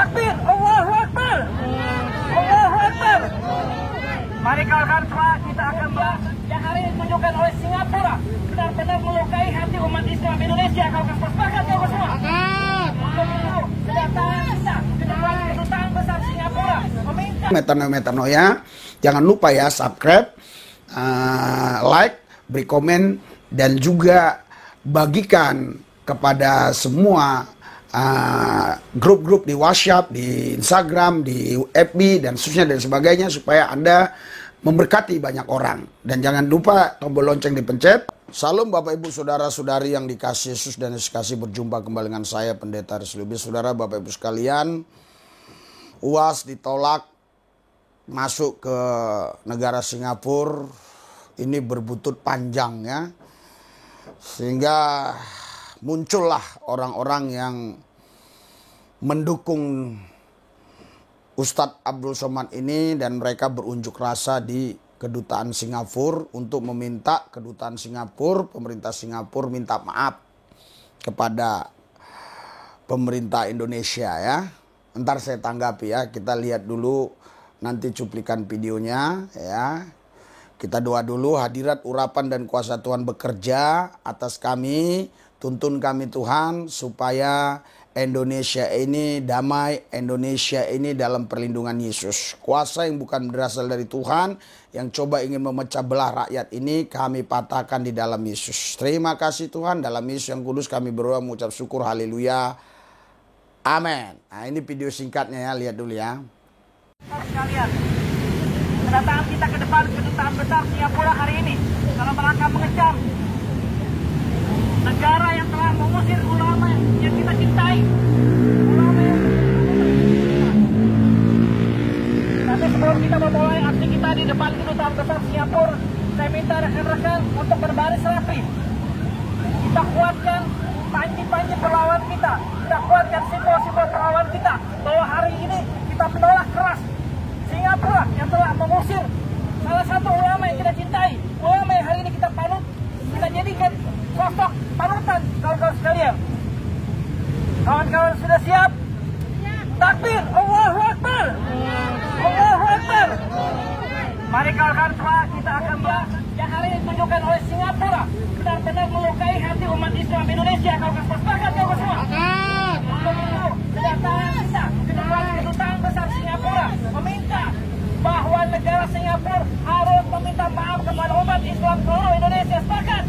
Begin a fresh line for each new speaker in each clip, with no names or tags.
Takbir, Allahu Akbar. Allahu Akbar. Mari kawan-kawan semua, kita akan bahas yang hari ini ditunjukkan oleh Singapura benar-benar melukai hati umat Islam Indonesia. Kawan-kawan sepakat kawan semua? Untuk itu, kedatangan kita ke depan kedutaan besar Singapura meminta
Meterno ya, jangan lupa ya subscribe, like, beri komen, dan juga bagikan kepada semua grup-grup di WhatsApp, di Instagram, di FB dan seterusnya dan sebagainya, supaya Anda memberkati banyak orang. Dan jangan lupa tombol lonceng dipencet. Salam Bapak Ibu Saudara-saudari yang dikasihi Yesus dan Yesus kasih, berjumpa kembali dengan saya Pendeta Aris Lubis. Saudara Bapak Ibu sekalian, UAS ditolak masuk ke negara Singapura. Ini berbutut panjang ya, sehingga muncullah orang-orang yang mendukung Ustadz Abdul Somad ini, dan mereka berunjuk rasa di kedutaan Singapura untuk meminta kedutaan Singapura, pemerintah Singapura minta maaf kepada pemerintah Indonesia ya. Ntar saya tanggapi ya, kita lihat dulu nanti cuplikan videonya ya. Kita doa dulu, hadirat urapan dan kuasa Tuhan bekerja atas kami, tuntun kami Tuhan supaya Indonesia ini damai, Indonesia ini dalam perlindungan Yesus. Kuasa yang bukan berasal dari Tuhan, yang coba ingin memecah belah rakyat ini, kami patahkan di dalam Yesus. Terima kasih Tuhan, dalam Yesus yang kudus kami berdoa mengucap syukur, haleluya, amin. Nah ini video singkatnya ya, lihat dulu ya.
sekalian, kedatangan kita ke depan kedutaan besar Singapura hari ini dalam rangka mengecam negara yang telah mengusir ulama yang kita cintai, ulama yang tapi sebelum kita memulai aksi kita di depan kedutaan besar Singapura, saya minta rekan-rekan untuk berbaris rapi. Kita kuatkan panji-panji perlawan kita, kita kuatkan simbol-simbol perlawan kita, bahwa hari ini kita menolak keras Singapura yang telah mengusir salah satu ulama yang kita cintai, ulama yang hari ini kita panut, kita jadikan sosok panutan. Kawan-kawan sekalian, kawan-kawan sudah siap? Takbir, Allahu Akbar. Allahu Akbar. Mari kawan-kawan semua, kita akan bahas yang hari ini ditunjukkan oleh Singapura benar-benar melukai hati umat Islam Indonesia. Kawan-kawan sepakat kawan semua? Untuk itu, kedatangan kita ke depan kedutaan besar Singapura meminta bahwa negara Singapura harus meminta maaf kepada umat Islam seluruh Indonesia. Sepakat?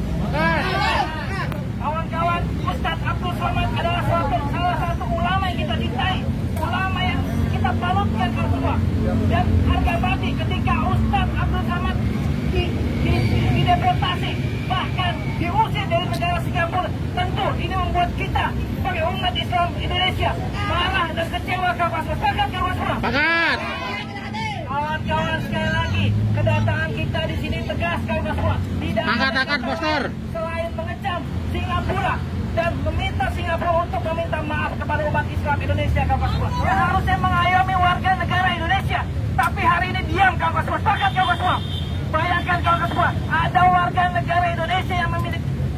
Kawan-kawan, Ustadz Abdul Somad adalah salah satu ulama yang kita cintai, ulama yang kita balutkan kawan semua. Dan harga mati ketika Ustadz Abdul Somad dideportasi, bahkan diusir dari negara Singapura. Tentu ini membuat kita sebagai umat Islam Indonesia marah dan kecewa kawan. Sepakat kawan semua?
Sepakat.
Kawan-kawan, sekali lagi kedatangan kita di sini tegas kawan semua. Tidak
Angkat poster.
Selain mengecam Singapura dan meminta Singapura untuk meminta maaf kepada umat Islam Indonesia kawan semua, yang harusnya mengayomi warga negara Indonesia, tapi hari ini diam kawan semua. Sepakat kawan semua? Bayangkan kawan semua, ada warga negara Indonesia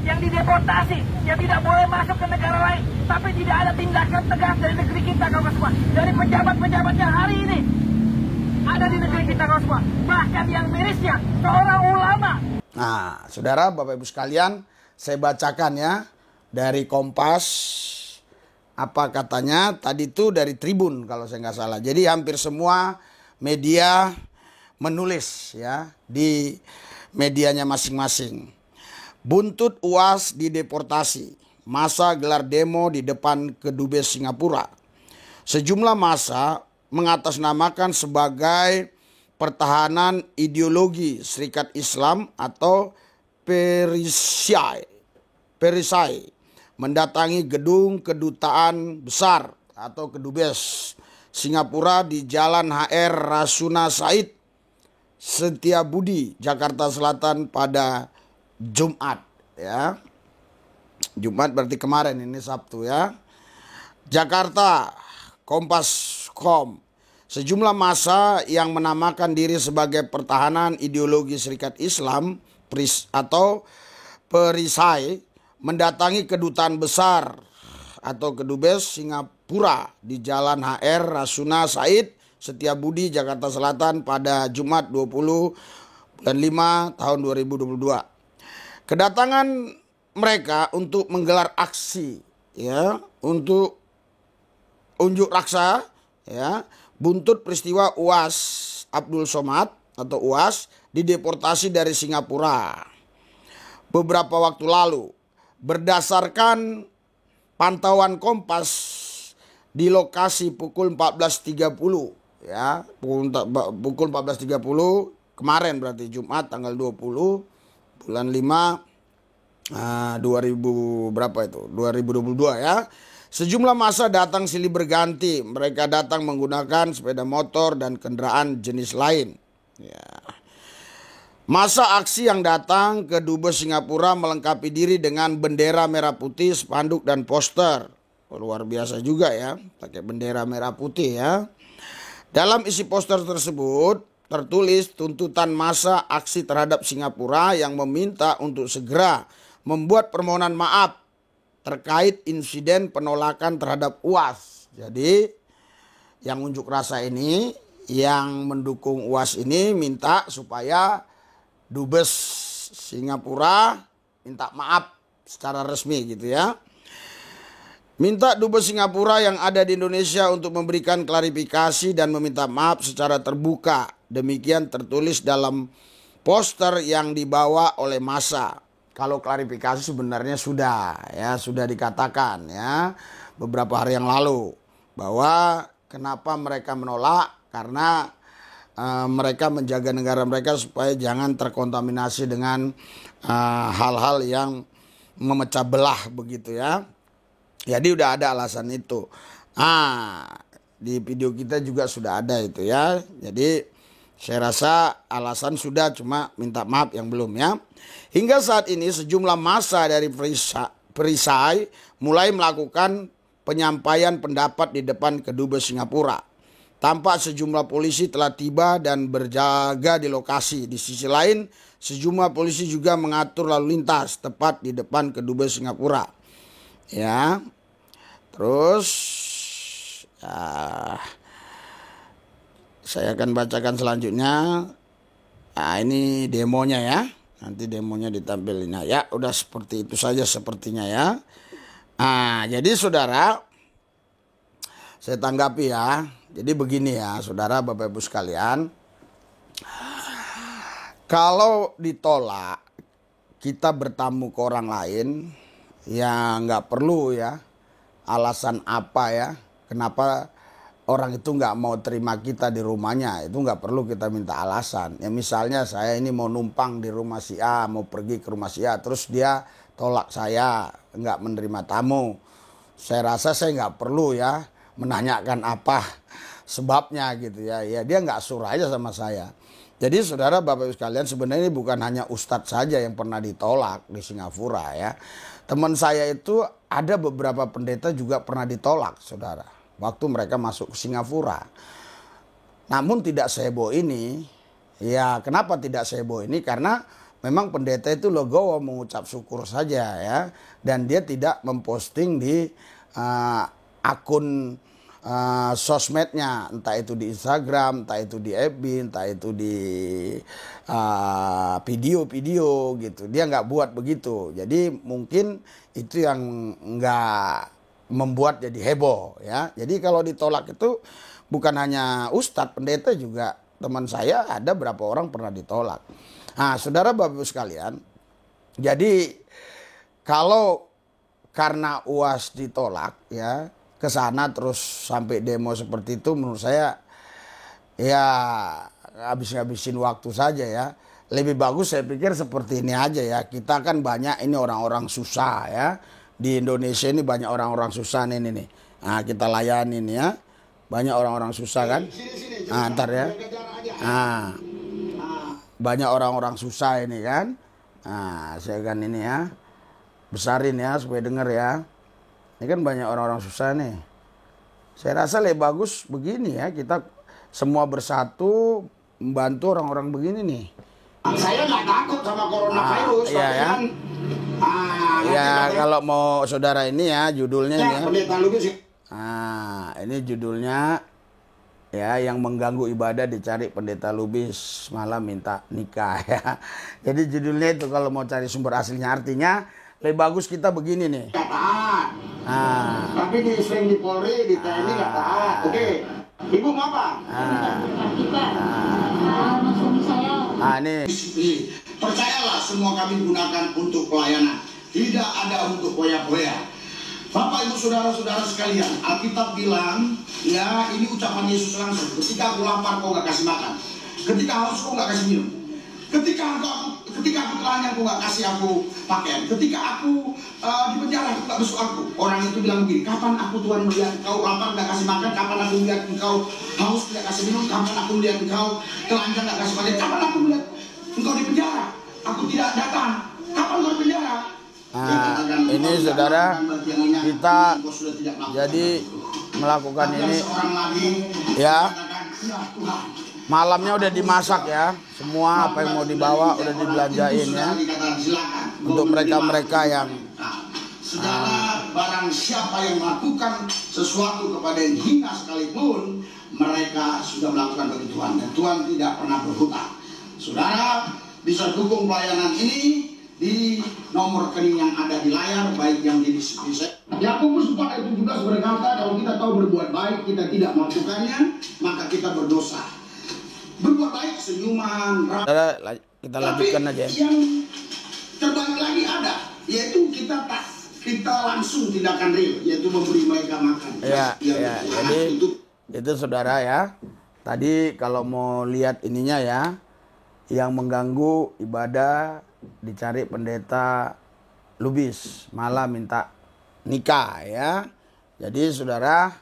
yang dideportasi, yang tidak boleh masuk ke negara lain, tapi tidak ada tindakan tegas dari negeri kita kawan semua, dari pejabat-pejabat yang hari ini ada di negeri kita kawan semua. Bahkan yang mirisnya seorang ulama.
Nah, saudara, Bapak Ibu sekalian, saya bacakan ya dari Kompas. Apa katanya? Tadi itu dari Tribun kalau saya nggak salah. Jadi hampir semua media menulis ya di medianya masing-masing. Buntut UAS dideportasi, massa gelar demo di depan Kedubes Singapura. Sejumlah massa mengatasnamakan sebagai pertahanan ideologi Serikat Islam atau Perisai mendatangi gedung kedutaan besar atau kedubes Singapura di Jalan HR Rasuna Said, Setiabudi, Jakarta Selatan pada Jumat ya. Jumat berarti kemarin, ini Sabtu ya. Jakarta, Kompas.com. Sejumlah massa yang menamakan diri sebagai pertahanan ideologi Serikat Islam atau Perisai mendatangi kedutaan besar atau kedubes Singapura di Jalan HR Rasuna Said, Setiabudi, Jakarta Selatan pada Jumat 20/5 tahun 2022. Kedatangan mereka untuk menggelar aksi ya, untuk unjuk rasa ya, buntut peristiwa UAS Abdul Somad atau UAS dideportasi dari Singapura beberapa waktu lalu. Berdasarkan pantauan Kompas di lokasi pukul 14.30 ya, pukul 14.30 kemarin, berarti Jumat tanggal 20 bulan 5 2000 berapa itu 2022 ya. Sejumlah massa datang silih berganti. Mereka datang menggunakan sepeda motor dan kendaraan jenis lain ya. Masa aksi yang datang ke Dubes Singapura melengkapi diri dengan bendera merah putih, spanduk dan poster. Luar biasa juga ya, pakai bendera merah putih ya. Dalam isi poster tersebut tertulis tuntutan massa aksi terhadap Singapura yang meminta untuk segera membuat permohonan maaf terkait insiden penolakan terhadap UAS. Jadi yang unjuk rasa ini, yang mendukung UAS ini minta supaya Dubes Singapura minta maaf secara resmi gitu ya. Minta Dubes Singapura yang ada di Indonesia untuk memberikan klarifikasi dan meminta maaf secara terbuka. Demikian tertulis dalam poster yang dibawa oleh massa. Kalau klarifikasi sebenarnya sudah dikatakan ya beberapa hari yang lalu bahwa kenapa mereka menolak, karena mereka menjaga negara mereka supaya jangan terkontaminasi dengan hal-hal yang memecah belah begitu ya. Jadi udah ada alasan itu. Di video kita juga sudah ada itu ya. Jadi saya rasa alasan sudah, cuma minta maaf yang belum ya. Hingga saat ini sejumlah massa dari perisai mulai melakukan penyampaian pendapat di depan Kedubes Singapura. Tampak sejumlah polisi telah tiba dan berjaga di lokasi. Di sisi lain, sejumlah polisi juga mengatur lalu lintas tepat di depan Kedubes Singapura. Ya, terus saya akan bacakan selanjutnya. Ini demonya ya. Nanti demonya ditampilin ya. Udah seperti itu saja sepertinya ya. Jadi saudara, saya tanggapi ya. Jadi begini ya, saudara, Bapak Ibu sekalian. Kalau ditolak, kita bertamu ke orang lain, ya nggak perlu ya alasan apa ya, kenapa orang itu nggak mau terima kita di rumahnya, itu nggak perlu kita minta alasan. Ya misalnya saya ini mau numpang di rumah si A, mau pergi ke rumah si A, terus dia tolak saya, nggak menerima tamu. Saya rasa saya nggak perlu ya menanyakan apa sebabnya gitu ya. Ya dia nggak suruh aja sama saya. Jadi saudara, Bapak Ibu sekalian, sebenarnya ini bukan hanya Ustadz saja yang pernah ditolak di Singapura ya. Teman saya itu ada beberapa pendeta juga pernah ditolak saudara, waktu mereka masuk ke Singapura. Namun tidak seheboh ini. Ya kenapa tidak seheboh ini? Karena memang pendeta itu legowo mengucap syukur saja ya. Dan dia tidak memposting di akun sosmednya, entah itu di Instagram, entah itu di FB, entah itu di video-video gitu. Dia nggak buat begitu. Jadi mungkin itu yang nggak membuat jadi heboh ya. Jadi kalau ditolak itu bukan hanya Ustadz, pendeta juga, teman saya ada berapa orang pernah ditolak. Saudara Bapak Ibu sekalian, jadi kalau karena UAS ditolak ya, ke sana terus sampai demo seperti itu, menurut saya ya habis-habisin waktu saja ya. Lebih bagus saya pikir seperti ini aja ya. Kita kan banyak ini orang-orang susah ya. Di Indonesia ini banyak orang-orang susah nih. Kita layanin ya. Banyak orang-orang susah kan. Ntar ya. Banyak orang-orang susah ini kan. Saya kan ini ya. Besarin ya supaya denger ya. Ini kan banyak orang-orang susah nih. Saya rasa lebih bagus begini ya. Kita semua bersatu membantu orang-orang begini nih.
Saya nggak takut sama coronavirus.
Iya ya. Kalau mau saudara ini ya, judulnya ini ya.
Pendeta Lubis
Nah, ini judulnya ya, yang mengganggu ibadah dicari pendeta Lubis malah minta nikah ya. Jadi judulnya itu kalau mau cari sumber aslinya, artinya lebih bagus kita begini nih.
Gak taat. Tapi di sering di Polri, di TNI gak taat. Oke. Ibu mau apa?
Suami saya.
Ini
Percayalah, semua kami gunakan untuk pelayanan. Tidak ada untuk poya-poya. Bapak, Ibu, Saudara-saudara sekalian, Alkitab bilang, ya ini ucapan Yesus langsung. Ketika aku lapar, kau gak kasih makan. Ketika haus, kau gak kasih minum. Ketika aku telanjang, kau gak kasih aku pakaian. Ketika aku di penjara, kau gak besuk aku. Orang itu bilang begini, kapan aku Tuhan melihat engkau lapar gak kasih makan? Kapan aku melihat engkau haus tidak kasih minum? Kapan aku melihat engkau telanjang gak kasih pakaian? Kapan aku melihat engkau di penjara? Aku tidak datang. Kapan kau di penjara?
ini saudara, kita jadi melakukan ini ya. Malamnya udah dimasak ya, semua apa yang mau dibawa udah dibelanjain ya, untuk mereka-mereka yang
barang siapa yang melakukan sesuatu kepada yang hina sekalipun, mereka sudah melakukan bagi Tuhan, dan Tuhan tidak pernah berhutang. Saudara bisa dukung pelayanan ini di nomor rekening yang ada di layar, baik yang di deskripsi. Yakobus 4 ayat 17 berkata, kalau kita tahu berbuat baik, kita tidak melakukannya, maka kita berdosa. Berbuat baik, senyuman,
kita lanjutkan aja.
Yang terbaik lagi ada, yaitu kita langsung tindakan real, yaitu memberi mereka makan.
Ya. Jadi itu saudara ya. Tadi kalau mau lihat ininya ya, yang mengganggu ibadah dicari pendeta Lubis malah minta nikah ya. Jadi saudara,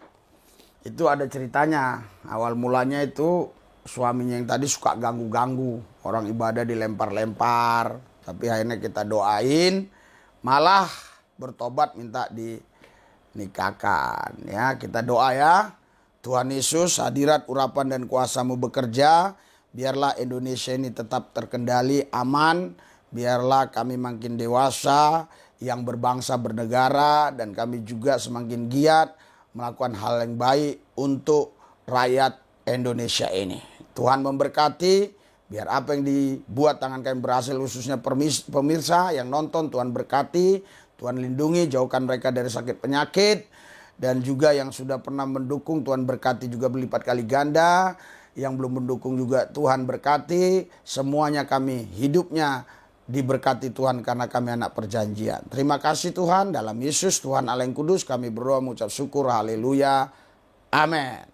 itu ada ceritanya. Awal mulanya itu suaminya yang tadi suka ganggu-ganggu, orang ibadah dilempar-lempar, tapi akhirnya kita doain, malah bertobat minta dinikahkan ya. Kita doa ya, Tuhan Yesus, hadirat urapan dan kuasa-Mu bekerja, biarlah Indonesia ini tetap terkendali, aman, biarlah kami makin dewasa, yang berbangsa bernegara, dan kami juga semakin giat melakukan hal yang baik untuk rakyat Indonesia ini. Tuhan memberkati, biar apa yang dibuat tangan kami berhasil, khususnya pemirsa yang nonton, Tuhan berkati, Tuhan lindungi, jauhkan mereka dari sakit penyakit, dan juga yang sudah pernah mendukung, Tuhan berkati juga berlipat kali ganda, yang belum mendukung juga Tuhan berkati, semuanya kami hidupnya diberkati Tuhan karena kami anak perjanjian. Terima kasih Tuhan, dalam Yesus Tuhan Allah yang kudus kami berdoa mengucap syukur, haleluya, amin.